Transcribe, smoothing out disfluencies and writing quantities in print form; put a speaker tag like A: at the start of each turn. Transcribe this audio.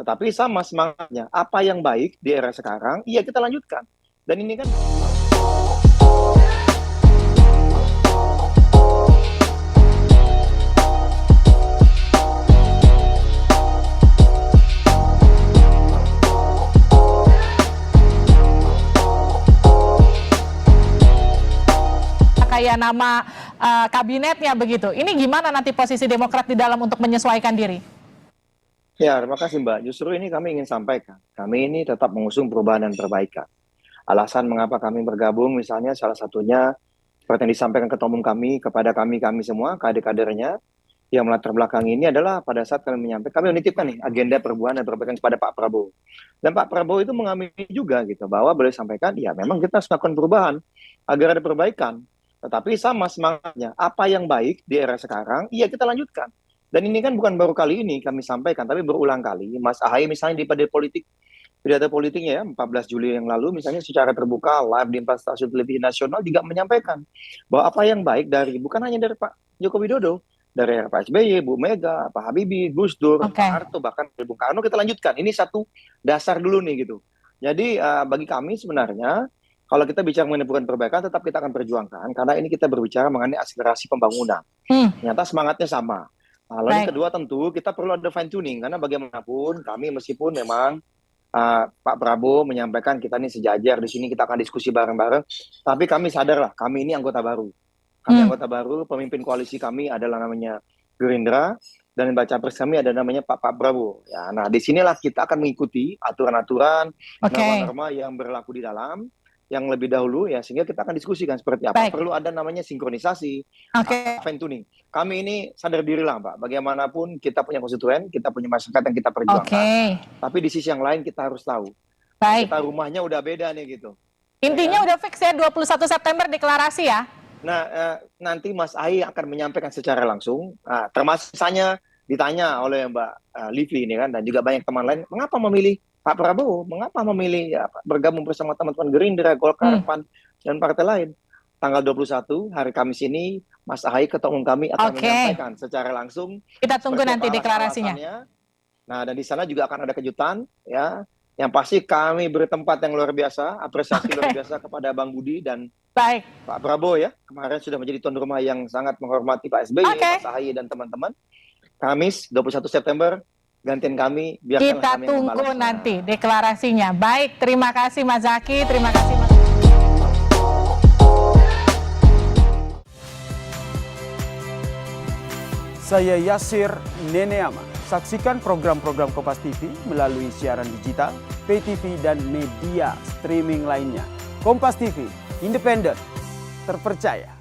A: Tetapi sama semangatnya, apa yang baik di era sekarang, iya kita lanjutkan. Dan ini kan
B: kayak nama kabinetnya begitu. Ini gimana nanti posisi Demokrat di dalam untuk menyesuaikan diri?
A: ya, terima kasih Mbak. Justru ini kami ingin sampaikan, kami ini tetap mengusung perubahan dan perbaikan. Alasan mengapa kami bergabung misalnya salah satunya seperti yang disampaikan Ketua Umum kami kepada kami semua, kader-kadernya yang melatar belakang ini adalah pada saat kami menyampaikan, kami menitipkan nih agenda perubahan dan perbaikan kepada Pak Prabowo. Dan Pak Prabowo itu mengamini juga gitu bahwa boleh sampaikan, ya memang kita harus melakukan perubahan agar ada perbaikan. Tetapi sama semangatnya, apa yang baik di era sekarang, iya kita lanjutkan. Dan ini kan bukan baru kali ini kami sampaikan, tapi berulang kali. Mas Ahaye misalnya di pidato politiknya ya, 14 Juli yang lalu misalnya secara terbuka live di 4 stasiun televisi nasional juga menyampaikan bahwa apa yang baik dari, bukan hanya dari Pak Joko Widodo, dari era Pak SBY, Bu Mega, Pak Habibie, Gus Dur, Pak Harto, bahkan Bung Karno, kita lanjutkan. Ini satu dasar dulu nih gitu. Jadi bagi kami sebenarnya, kalau kita bicara mengenai perbaikan, tetap kita akan perjuangkan, karena ini kita berbicara mengenai akselerasi pembangunan. Ternyata semangatnya sama. Lalu yang kedua tentu kita perlu ada fine tuning, karena bagaimanapun kami meskipun memang Pak Prabowo menyampaikan kita ini sejajar di sini, kita akan diskusi bareng-bareng, tapi kami sadar lah, kami ini anggota baru. Kami anggota baru, pemimpin koalisi kami adalah namanya Gerindra, dan baca pres kami ada namanya Pak Prabowo. Ya, nah disinilah kita akan mengikuti aturan-aturan, norma-norma yang berlaku di dalam, yang lebih dahulu ya, sehingga kita akan diskusikan seperti apa. Perlu ada namanya sinkronisasi, fine tuning. Kami ini sadar diri lah Mbak, bagaimanapun kita punya konstituen, kita punya masyarakat yang kita perjuangkan. Tapi di sisi yang lain kita harus tahu, kita rumahnya udah beda nih gitu.
B: Intinya udah fix ya, 21 September deklarasi ya?
A: Nah, nanti Mas Ahaye akan menyampaikan secara langsung, termasuk misalnya ditanya oleh Mbak Livy ini kan, dan juga banyak teman lain, mengapa memilih Pak Prabowo, mengapa memilih ya, bergabung bersama teman-teman Gerindra, Golkar, PAN, dan partai lain. Tanggal 21, hari Kamis ini, Mas Ahaye, Ketua Umum kami akan menyampaikan secara langsung.
B: Kita tunggu nanti deklarasinya.
A: Nah, dan di sana juga akan ada kejutan, ya. Yang pasti kami beri tempat yang luar biasa, apresiasi luar biasa kepada Bang Budi dan Pak Prabowo ya. Kemarin sudah menjadi tuan rumah yang sangat menghormati Pak SBY, Mas Ahaye dan teman-teman. Kamis 21 September, gantian kami,
B: kita tunggu nanti deklarasinya. Baik, terima kasih Mas Zaky, terima kasih Mas.
C: Saya Yasir Neneama. Saksikan program-program Kompas TV melalui siaran digital, pay TV, dan media streaming lainnya. Kompas TV, independen, terpercaya.